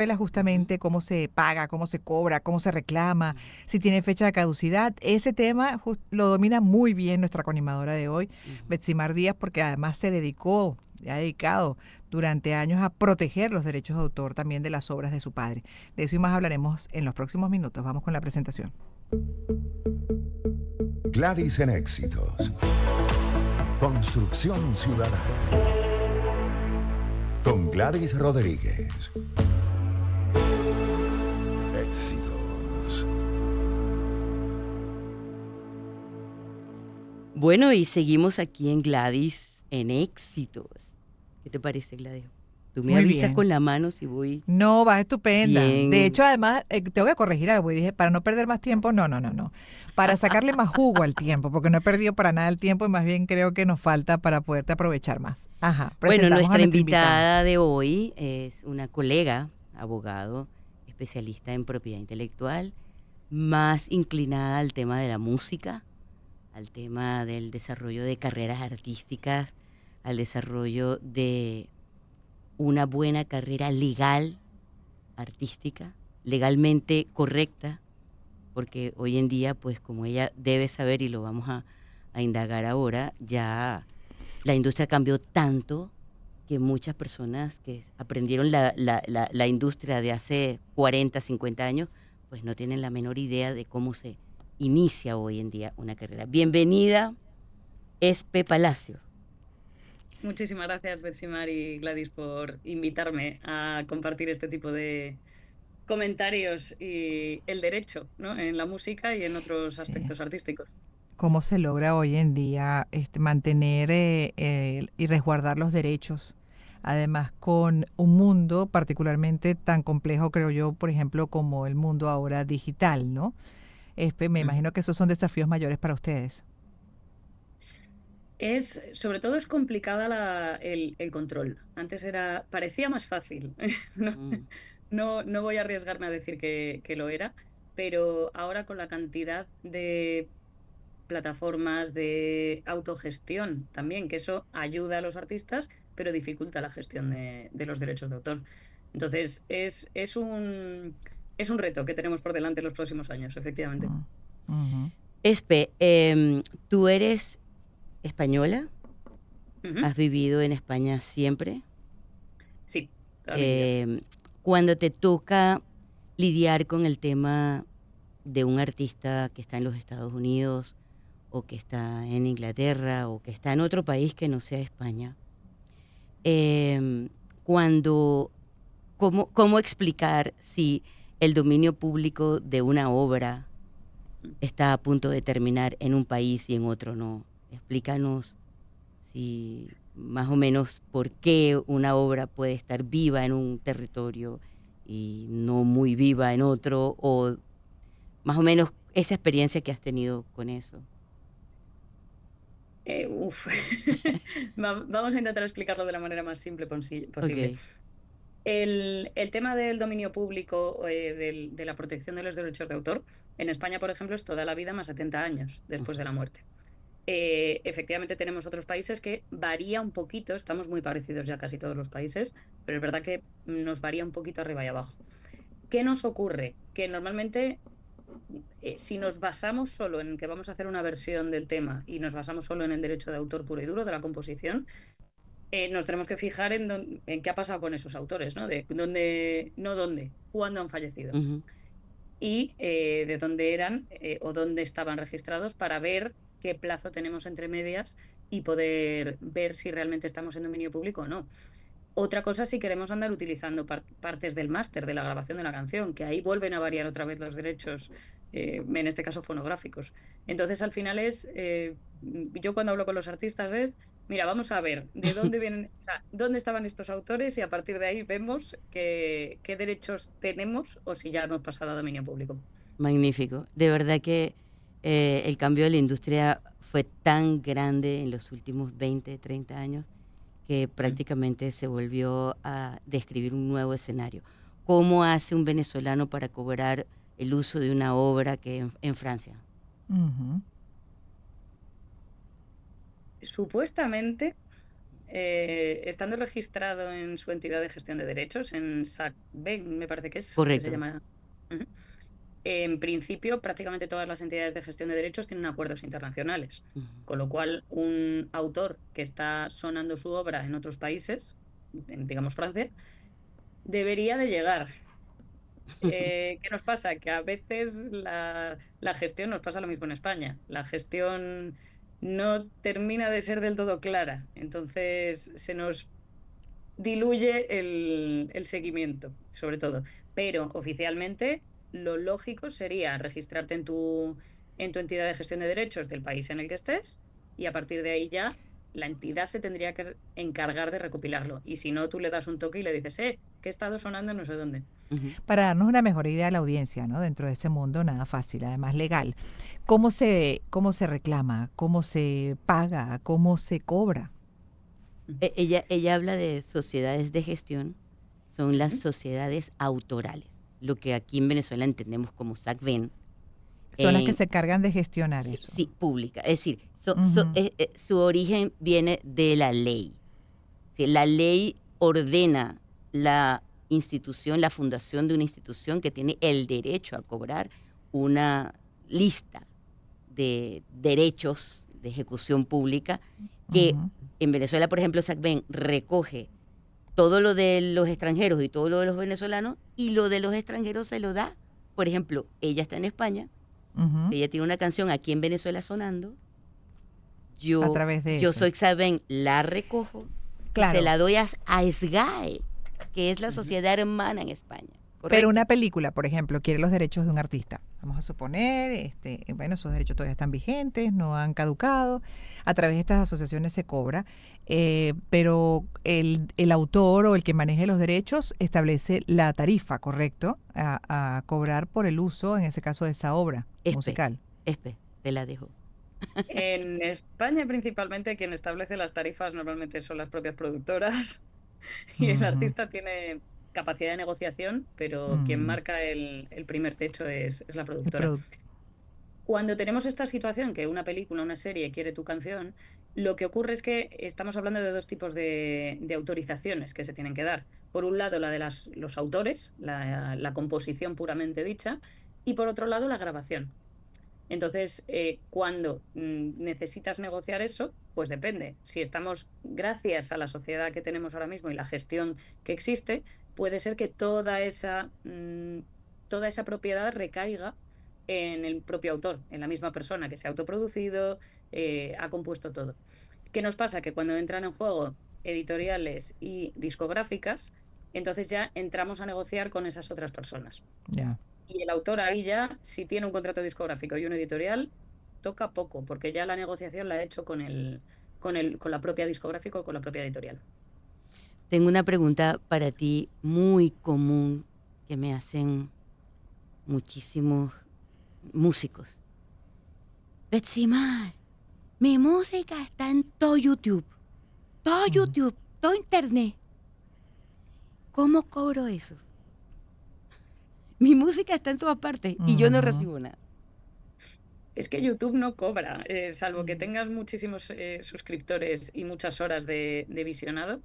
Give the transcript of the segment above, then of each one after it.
revela Ujú, justamente cómo se paga, cómo se cobra, cómo se reclama, si tiene fecha de caducidad. Ese tema lo domina muy bien nuestra coanimadora de hoy, ujú. Betsimar Díaz, porque además ha dedicado durante años a proteger los derechos de autor también de las obras de su padre. De eso y más hablaremos en los próximos minutos. Vamos con la presentación. Gladys en Éxitos. Construcción Ciudadana. Con Gladys Rodríguez. Éxitos. Bueno, y seguimos aquí en Gladys en Éxitos. ¿Qué te parece, Gladys? Tú me Muy avisas bien. con la mano si voy No, va estupenda. De bien. hecho, además, tengo que corregir algo. Y dije, para no perder más tiempo, no, no, no, no. Para sacarle más jugo al tiempo, porque no he perdido para nada el tiempo y más bien creo que nos falta para poderte aprovechar más. Ajá, Bueno, presentamos a nuestra nuestra invitada. invitada de hoy es una colega, abogado, especialista en propiedad intelectual, más inclinada al tema de la música, al tema del desarrollo de carreras artísticas, al desarrollo de una buena carrera legal, artística, legalmente correcta, porque hoy en día, pues como ella debe saber y lo vamos a indagar ahora, ya la industria cambió tanto que muchas personas que aprendieron la industria de hace 40, 50 años, pues no tienen la menor idea de cómo se inicia hoy en día una carrera. Bienvenida, Espe Palacio. Muchísimas gracias, Betsimar y Gladys, por invitarme a compartir este tipo de comentarios y el derecho, ¿no? En la música y en otros Sí. aspectos artísticos. ¿Cómo se logra hoy en día mantener y resguardar los derechos? Además, con un mundo particularmente tan complejo, creo yo, por ejemplo, como el mundo ahora digital, ¿no? Me Mm. imagino que esos son desafíos mayores para ustedes. Sobre todo es complicada el control. Antes parecía más fácil. No, Mm. no voy a arriesgarme a decir que lo era, pero ahora con la cantidad de plataformas de autogestión también, que eso ayuda a los artistas, pero dificulta la gestión de los derechos de autor. Entonces, es un reto que tenemos por delante en los próximos años, efectivamente. Mm, ujú. Espe, tú eres española, Ujú. has vivido en España siempre. Sí, toda mi vida. Em, Cuando te toca lidiar con el tema de un artista que está en los Estados Unidos o que está en Inglaterra o que está en otro país que no sea España, em, cuando, ¿cómo explicar si el dominio público de una obra está a punto de terminar en un país y en otro no? Explícanos si más o menos por qué una obra puede estar viva en un territorio y no muy viva en otro, o más o menos esa experiencia que has tenido con eso. Uf. Vamos a intentar explicarlo de la manera más simple posible. Ok. El tema del dominio público, de la protección de los derechos de autor, en España, por ejemplo, es toda la vida más 70 años después de Ujú, la muerte. Efectivamente, tenemos otros países que varía un poquito, estamos muy parecidos ya casi todos los países, pero es verdad que nos varía un poquito arriba y abajo. ¿Qué nos ocurre? Que normalmente, si nos basamos solo en que vamos a hacer una versión del tema y nos basamos solo en el derecho de autor puro y duro de la composición, nos tenemos que fijar en qué ha pasado con esos autores, ¿no? De dónde, no dónde, cuándo han fallecido ujú. y de dónde eran o dónde estaban registrados para ver qué plazo tenemos entre medias y poder ver si realmente estamos en dominio público o no. Otra cosa si queremos andar utilizando partes del máster, de la grabación de la canción, que ahí vuelven a variar otra vez los derechos, en este caso fonográficos. Entonces, al final yo cuando hablo con los artistas mira, vamos a ver de dónde vienen, o sea, dónde estaban estos autores y a partir de ahí vemos qué derechos tenemos o si ya hemos pasado a dominio público. Magnífico. De verdad que el cambio de la industria fue tan grande en los últimos 20, 30 años que Mm. prácticamente se volvió a describir un nuevo escenario. ¿Cómo hace un venezolano para cobrar el uso de una obra que en Francia? Ujú. Supuestamente estando registrado en su entidad de gestión de derechos, en SACBEN, me parece que es, que Correcto. se llama. Ujú. En principio, prácticamente todas las entidades de gestión de derechos tienen acuerdos internacionales, Ujú. con lo cual un autor que está sonando su obra en otros países, digamos Francia, debería de llegar. ¿Qué nos pasa? Que a veces la gestión, nos pasa lo mismo en España, la gestión no termina de ser del todo clara, entonces se nos diluye el seguimiento, sobre todo. Pero oficialmente lo lógico sería registrarte en tu entidad de gestión de derechos del país en el que estés y a partir de ahí ya la entidad se tendría que encargar de recopilarlo. Y si no, tú le das un toque y le dices, que he estado sonando no sé dónde. Ujú. Para darnos una mejor idea de la audiencia, ¿no? Dentro de ese mundo nada fácil, además legal. Cómo se reclama? ¿Cómo se paga? ¿Cómo se cobra? Ella habla de sociedades de gestión, son las Ujú. sociedades autorales, lo que aquí en Venezuela entendemos como SACVEN, Son las que en, se cargan de gestionar eso. sí, pública. Es decir, Ujú, su origen viene de la ley. Sí, la ley ordena la institución, la fundación de una institución que tiene el derecho a cobrar una lista de derechos de ejecución pública que ujú. en Venezuela, por ejemplo, SACBEN recoge todo lo de los extranjeros y todo lo de los venezolanos y lo de los extranjeros se lo da. Por ejemplo, ella está en España, Ujú. ella tiene una canción aquí en Venezuela sonando, A yo, través de yo eso. soy SACBEN, la recojo y se Claro, la doy a SGAE, que es la Ujú. sociedad hermana en España. pero ¿Correcto? una película, por ejemplo, quiere los derechos de un artista. Vamos a suponer, bueno, esos derechos todavía están vigentes, no han caducado. A través de estas asociaciones se cobra, pero el autor o el que maneje los derechos establece la tarifa, ¿correcto? A cobrar por el uso, en ese caso, de esa obra Espe, musical. te la dejo. En España principalmente quien establece las tarifas normalmente son las propias productoras y el Ujú. artista tiene capacidad de negociación, pero quien Mm, marca el primer techo es la el productora. producto. Cuando tenemos esta situación que una película, una serie quiere tu canción, lo que ocurre es que estamos hablando de dos tipos de autorizaciones que se tienen que dar. Por un lado, la de los autores, la composición puramente dicha, y por otro lado, la grabación. Entonces, cuando necesitas negociar eso, pues depende. Si estamos, gracias a la sociedad que tenemos ahora mismo y la gestión que existe, puede ser que toda esa propiedad recaiga en el propio autor, en la misma persona que se ha autoproducido, ha compuesto todo. ¿Qué nos pasa? Que cuando entran en juego editoriales y discográficas, entonces ya entramos a negociar con esas otras personas. Ya. Y el autor ahí ya, si tiene un contrato discográfico y un editorial, toca poco, porque ya la negociación la ha hecho con la propia discográfica o con la propia editorial. Tengo una pregunta para ti muy común que me hacen muchísimos músicos. Betsimar, mi música está en todo YouTube, Ujú. todo Internet. ¿Cómo cobro eso? Mi música está en todas partes y yo no Ujú. recibo nada. Es que YouTube no cobra, salvo que Ujú. tengas muchísimos suscriptores y muchas horas de visionado,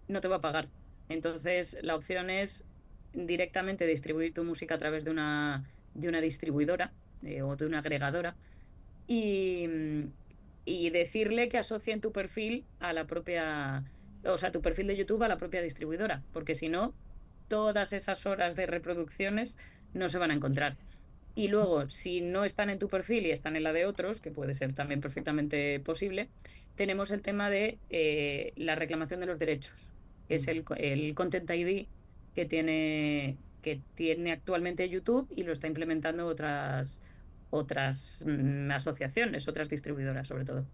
no te va a pagar. Entonces, la opción es directamente distribuir tu música a través de una distribuidora o de una agregadora y, y decirle que asocien tu perfil a la propia, o sea, tu perfil de YouTube a la propia distribuidora, porque si no, todas esas horas de reproducciones no se van a encontrar. Y luego, si no están en tu perfil y están en la de otros, que puede ser también perfectamente posible, tenemos el tema de la reclamación de los derechos, que es el Content ID que tiene actualmente YouTube y lo está implementando otras asociaciones, otras distribuidoras sobre todo.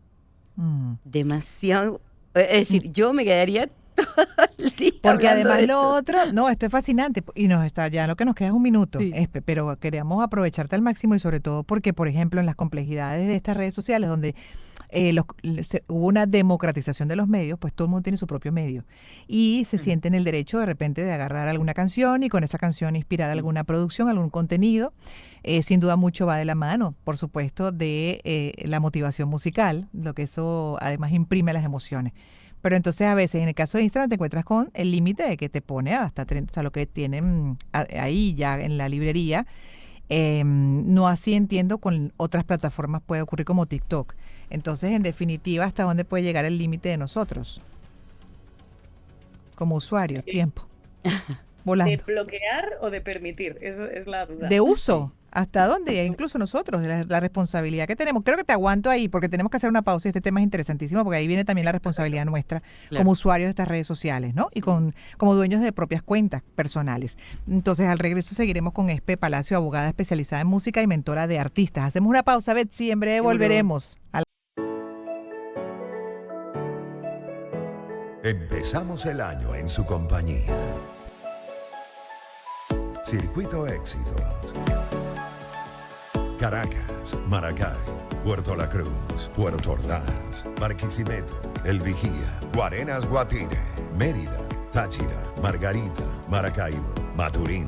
Mm. Demasiado. Es Mm. decir, yo me quedaría todo el día Porque hablando además de lo esto. otro, no, esto es fascinante y nos está ya lo que nos queda es un minuto, Sí. pero queríamos aprovecharte al máximo y sobre todo porque, por ejemplo, en las complejidades de estas redes sociales donde hubo una democratización de los medios, pues todo el mundo tiene su propio medio y se Ujú. siente en el derecho de repente de agarrar alguna canción y con esa canción inspirar Sí. alguna producción, algún contenido. Sin duda mucho va de la mano, por supuesto, de la motivación musical, lo que eso además imprime las emociones. Pero entonces a veces en el caso de Instagram te encuentras con el límite de que te pone hasta 30, o sea, lo que tienen ahí ya en la librería. No así entiendo con otras plataformas puede ocurrir como TikTok. Entonces, en definitiva, ¿hasta dónde puede llegar el límite de nosotros como usuarios? Tiempo. ¿De Volando. bloquear o de permitir? Esa es la duda. De uso. ¿Hasta dónde? Incluso nosotros, la responsabilidad que tenemos. Creo que te aguanto ahí porque tenemos que hacer una pausa y este tema es interesantísimo porque ahí viene también la responsabilidad nuestra Claro. como usuarios de estas redes sociales, ¿no? Y como dueños de propias cuentas personales. Entonces, al regreso seguiremos con Espe Palacio, abogada especializada en música y mentora de artistas. Hacemos una pausa, Betsy, en breve Seguro. volveremos. Empezamos el año en su compañía. Circuito Éxitos. Caracas, Maracay, Puerto La Cruz, Puerto Ordaz, Barquisimeto, El Vigía, Guarenas, Guatire, Mérida, Táchira, Margarita, Maracaibo, Maturín.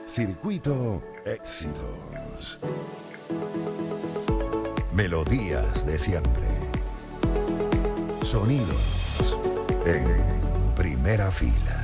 Circuito Éxitos. Melodías de siempre. Sonidos en primera fila.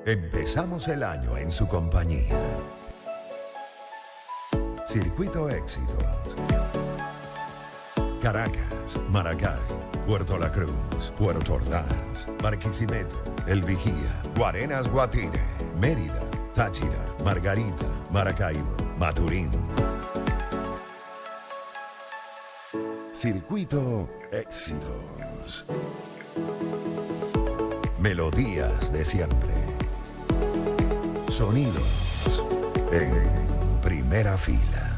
Empezamos el año en su compañía. Circuito Éxitos. Caracas, Maracay, Puerto La Cruz, Puerto Ordaz, Barquisimeto, El Vigía, Guarenas Guatire, Mérida, Táchira, Margarita, Maracaibo, Maturín. Circuito Éxitos. Melodías de siempre. Sonidos en primera fila.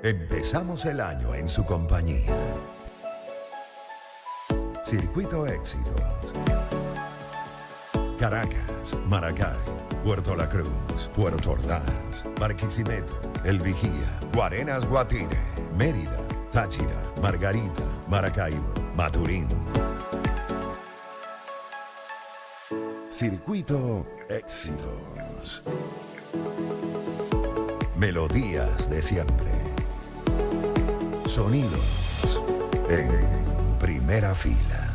Empezamos el año en su compañía. Circuito Éxitos. Caracas, Maracay, Puerto La Cruz, Puerto Ordaz, Barquisimeto, El Vigía, Guarenas Guatire, Mérida, Táchira, Margarita, Maracaibo, Maturín. Circuito Éxitos. Melodías de siempre. Sonidos en primera fila.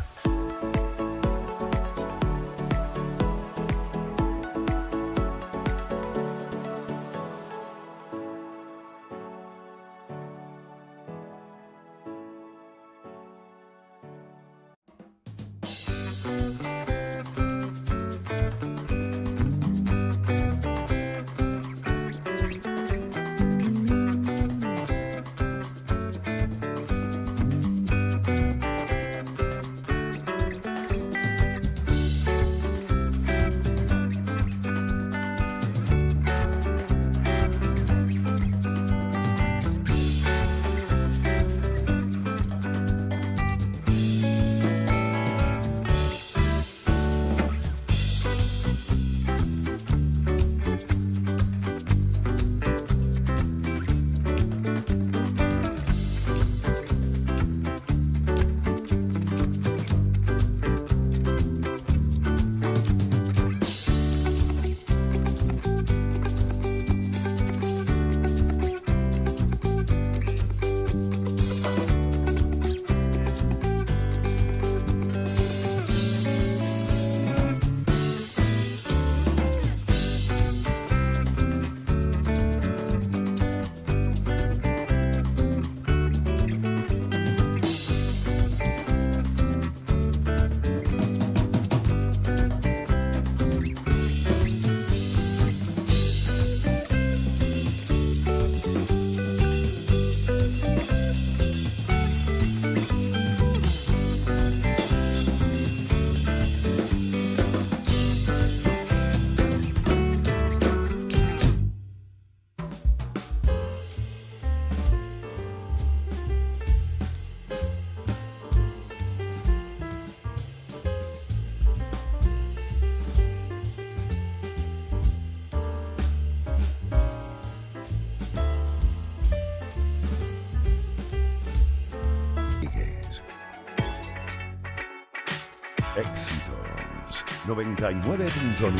Éxitos 99.9.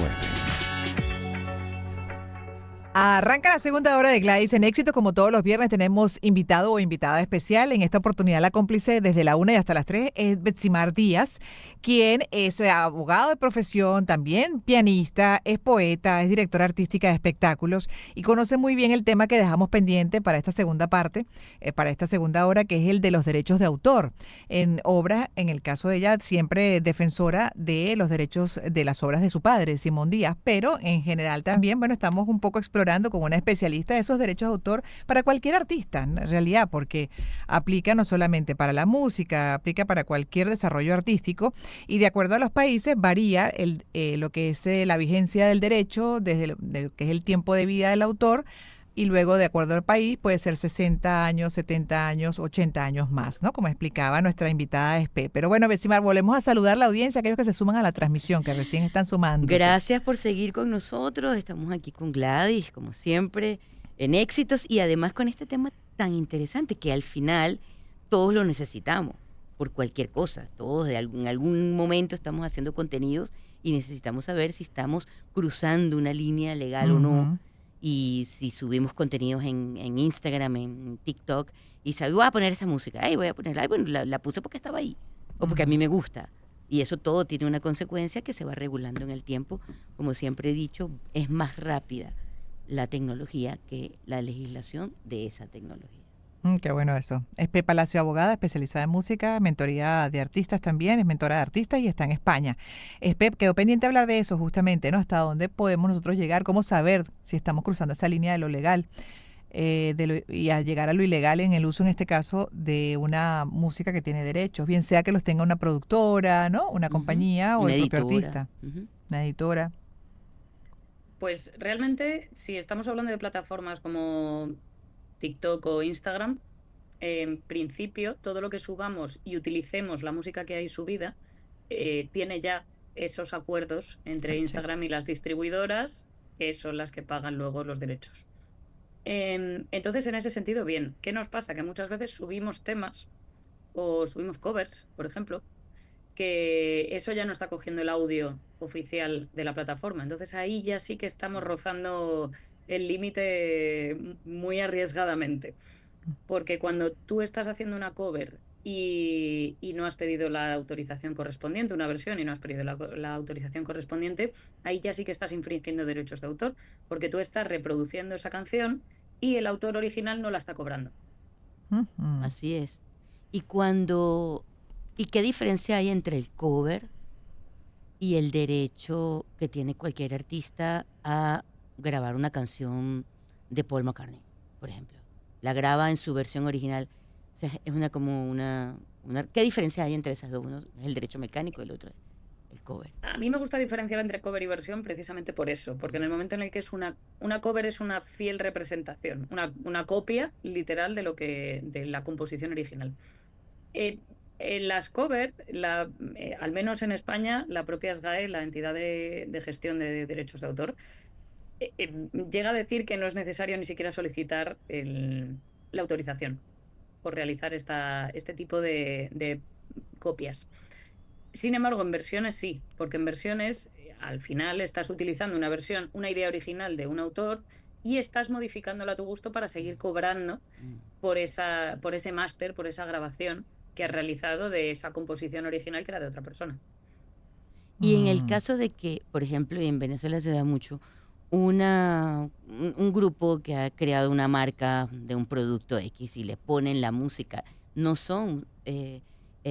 Arranca la segunda hora de Gladys en Éxito. Como todos los viernes tenemos invitado o invitada especial. En esta oportunidad la cómplice desde la 1 y hasta las 3 es Betsimar Díaz, quien es abogado de profesión, también pianista, es poeta, es directora artística de espectáculos y conoce muy bien el tema que dejamos pendiente para esta segunda parte, para esta segunda hora, que es el de los derechos de autor en obras, en el caso de ella siempre defensora de los derechos de las obras de su padre, Simón Díaz, pero en general también, bueno, estamos un poco explorando con una especialista de esos derechos de autor para cualquier artista, en realidad, porque aplica no solamente para la música, aplica para cualquier desarrollo artístico y de acuerdo a los países varía lo que es la vigencia del derecho desde lo que es el tiempo de vida del autor y luego de acuerdo al país puede ser 60 años, 70 años, 80 años más, ¿no? Como explicaba nuestra invitada Espe. Pero bueno, Betsimar, volvemos a saludar a la audiencia, aquellos que se suman a la transmisión, que recién están sumando. Gracias por seguir con nosotros. Estamos aquí con Gladys, como siempre, en Éxitos y además con este tema tan interesante que al final todos lo necesitamos por cualquier cosa. Todos en algún momento estamos haciendo contenidos y necesitamos saber si estamos cruzando una línea legal o no. Y si subimos contenidos en Instagram, en TikTok, y sabes, voy a poner esta música, voy a ponerla, bueno, la puse porque estaba ahí, o porque a mí me gusta. Y eso todo tiene una consecuencia que se va regulando en el tiempo. Como siempre he dicho, es más rápida la tecnología que la legislación de esa tecnología. Qué bueno eso. Espe Palacio, abogada, especializada en música, mentoría de artistas también, es mentora de artistas y está en España. Espe, quedó pendiente hablar de eso justamente, ¿no? Hasta dónde podemos nosotros llegar, cómo saber si estamos cruzando esa línea de lo legal y a llegar a lo ilegal en el uso, en este caso, de una música que tiene derechos, bien sea que los tenga una productora, ¿no? Una compañía o el propio artista, una editora. Pues realmente, si estamos hablando de plataformas como TikTok o Instagram, en principio todo lo que subamos y utilicemos la música que hay subida, tiene ya esos acuerdos entre Perfecto. Instagram y las distribuidoras, que son las que pagan luego los derechos. Entonces, en ese sentido, bien. ¿Qué nos pasa? Que muchas veces subimos temas o subimos covers, por ejemplo, que eso ya no está cogiendo el audio oficial de la plataforma. Entonces ahí ya sí que estamos rozando el límite muy arriesgadamente. Porque cuando tú estás haciendo una cover y no has pedido la autorización correspondiente, una versión y no has pedido la autorización correspondiente, ahí ya sí que estás infringiendo derechos de autor, porque tú estás reproduciendo esa canción y el autor original no la está cobrando. Ujú. Así es. Y cuando, ¿y qué diferencia hay entre el cover y el derecho que tiene cualquier artista a grabar una canción de Paul McCartney, por ejemplo? La graba en su versión original. O sea, es ¿qué diferencia hay entre esas dos? Uno es el derecho mecánico y el otro es el cover. A mí me gusta diferenciar entre cover y versión precisamente por eso, porque en el momento en el que es una cover es una fiel representación, una copia literal de la composición original. Eh, en las covers, al menos en España, la propia SGAE, la entidad de gestión de derechos de autor, llega a decir que no es necesario ni siquiera solicitar la autorización por realizar este tipo de copias. Sin embargo, en versiones sí, porque en versiones al final estás utilizando una versión, una idea original de un autor y estás modificándola a tu gusto para seguir cobrando Mm. por ese máster, por esa grabación que has realizado de esa composición original que era de otra persona. Y en el Mm. caso de que, por ejemplo, y en Venezuela se da mucho, un grupo que ha creado una marca de un producto X y le ponen la música, no son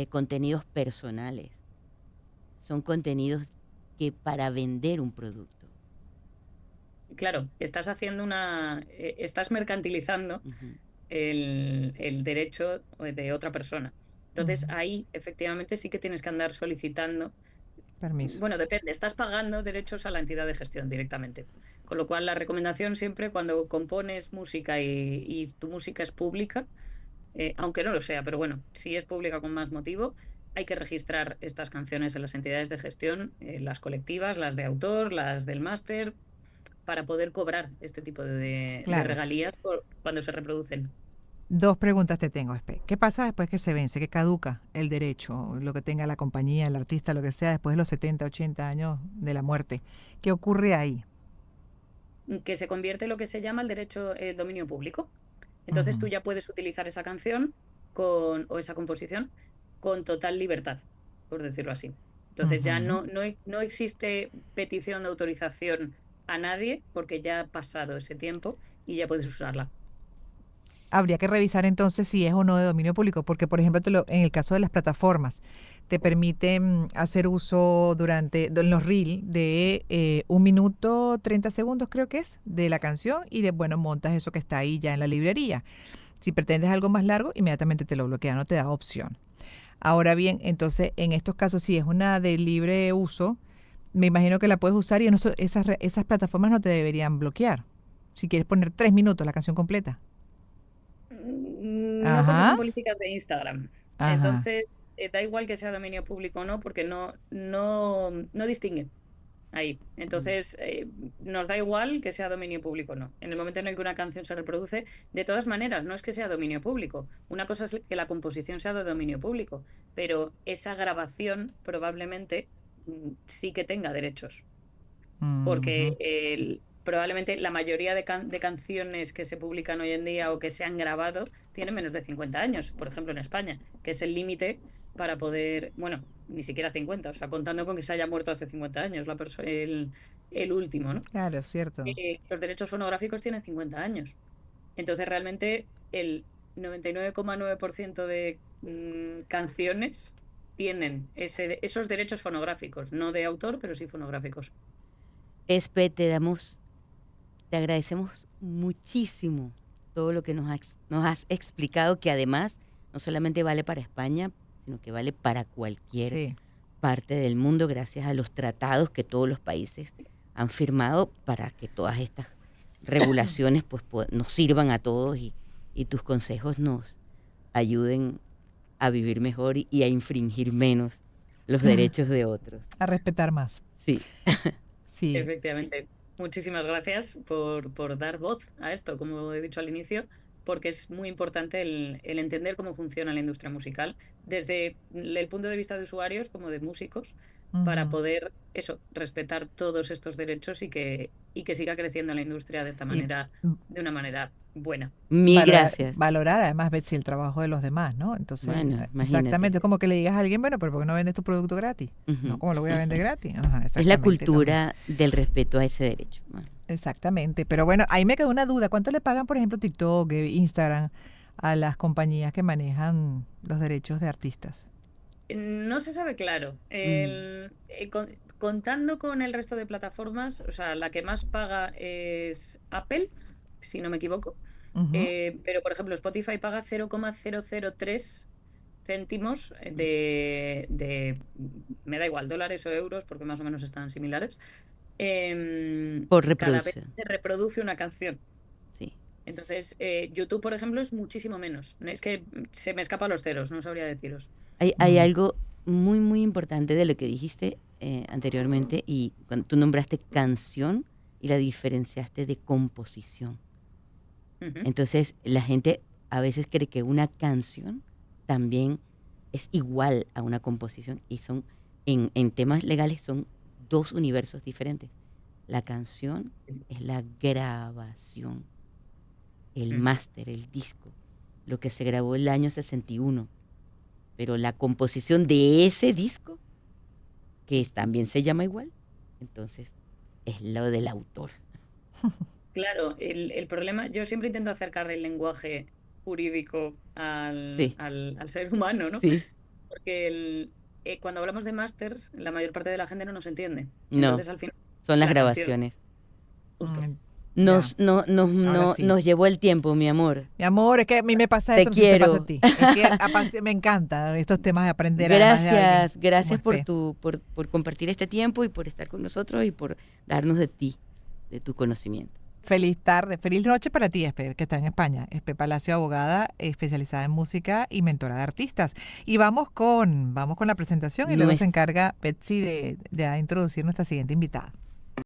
contenidos personales, son contenidos que para vender un producto. Claro, estás mercantilizando Ujú. el derecho de otra persona. Entonces Ujú. ahí efectivamente sí que tienes que andar solicitando. Permiso. Bueno, depende, estás pagando derechos a la entidad de gestión directamente. Con lo cual, la recomendación siempre cuando compones música y tu música es pública, aunque no lo sea, pero bueno, si es pública con más motivo, hay que registrar estas canciones en las entidades de gestión, las colectivas, las de autor, las del máster, para poder cobrar este tipo de Claro. regalías cuando se reproducen. Dos preguntas te tengo, Espe. ¿Qué pasa después que se vence, que caduca el derecho, lo que tenga la compañía, el artista, lo que sea, después de los 70, 80 años de la muerte? ¿Qué ocurre ahí? Que se convierte en lo que se llama el derecho dominio público. Entonces tú Ujú, ya puedes utilizar esa canción o esa composición con total libertad, por decirlo así. Entonces ya ujú. no existe petición de autorización a nadie porque ya ha pasado ese tiempo y ya puedes usarla. Habría que revisar entonces si es o no de dominio público, porque por ejemplo, en el caso de las plataformas, te permiten hacer uso en los reel de 1 minuto 30 segundos, creo que es, de la canción y bueno, montas eso que está ahí ya en la librería. Si pretendes algo más largo, inmediatamente te lo bloquea, no te da opción. Ahora bien, entonces en estos casos, si es una de libre uso, me imagino que la puedes usar y esas plataformas no te deberían bloquear. Si quieres poner 3 minutos la canción completa. No porque Ajá, son políticas de Instagram. ajá. Entonces, da igual que sea dominio público o no, porque no distingue ahí. Mm. Entonces, nos da igual que sea dominio público o no. En el momento en el que una canción se reproduce, de todas maneras, no es que sea dominio público. Una cosa es que la composición sea de dominio público, pero esa grabación probablemente sí que tenga derechos Ujú. porque probablemente la mayoría de canciones que se publican hoy en día o que se han grabado tienen menos de 50 años, por ejemplo en España, que es el límite para poder, bueno, ni siquiera 50, o sea, contando con que se haya muerto hace 50 años el último, ¿no? Claro, cierto. Los derechos fonográficos tienen 50 años. Entonces, realmente el 99,9% de canciones tienen esos derechos fonográficos, no de autor, pero sí fonográficos. Espe, te agradecemos muchísimo todo lo que nos has explicado, que además no solamente vale para España, sino que vale para cualquier Sí. parte del mundo, gracias a los tratados que todos los países han firmado para que todas estas regulaciones pues, nos sirvan a todos y tus consejos nos ayuden a vivir mejor y a infringir menos los derechos de otros. A respetar más. Sí. Sí. Efectivamente. Muchísimas gracias por dar voz a esto, como he dicho al inicio, porque es muy importante el entender cómo funciona la industria musical desde el punto de vista de usuarios como de músicos, para Ujú. poder respetar todos estos derechos y que siga creciendo la industria de esta Y manera, de una manera buena. Mil gracias. valorar además, Betsy, el trabajo de los demás, ¿no? Entonces, Bueno, imagínate. exactamente, como que le digas a alguien, bueno, pero ¿por qué no vendes tu producto gratis? Ujú. No, ¿cómo lo voy a vender gratis? Ajá, Es la exactamente, lo mismo. cultura del respeto a ese derecho. ¿no? Exactamente, pero bueno, ahí me quedó una duda. ¿Cuánto le pagan, por ejemplo, TikTok, Instagram, a las compañías que manejan los derechos de artistas? No se sabe claro. Contando con el resto de plataformas, o sea, la que más paga es Apple, si no me equivoco. Ujú. Pero, por ejemplo, Spotify paga 0,003 céntimos me da igual, dólares o euros, porque más o menos están similares, Por cada vez reproducción. se reproduce una canción. Sí. Entonces, YouTube, por ejemplo, es muchísimo menos. Es que se me escapan los ceros, no sabría deciros. Hay Mm. algo muy, muy importante de lo que dijiste anteriormente y cuando tú nombraste canción y la diferenciaste de composición. Ujú. Entonces, la gente a veces cree que una canción también es igual a una composición y son, en temas legales, son dos universos diferentes. La canción es la grabación, el Ujú. máster, el disco, lo que se grabó el año 61. Pero la composición de ese disco, que también se llama igual, entonces es lo del autor. Claro, el problema, yo siempre intento acercar el lenguaje jurídico Sí, al ser humano, ¿no? sí, Porque cuando hablamos de masters, la mayor parte de la gente no nos entiende. no, Entonces, al final, son las la canción, grabaciones. justo. Mm, ya, ahora sí. Nos llevó el tiempo, mi amor. Mi amor, es que a mí me pasa Te eso, no sé si te pasa a quiero. ti. Es que me encanta estos temas de aprender además de alguien como Gracias por Espe. por compartir este tiempo y por estar con nosotros y por darnos de ti, de tu conocimiento. Feliz tarde, feliz noche para ti, Espe, que está en España. Espe Palacio, abogada especializada en música y mentora de artistas. Y vamos con la presentación y luego se encarga Betsy de introducir nuestra siguiente invitada.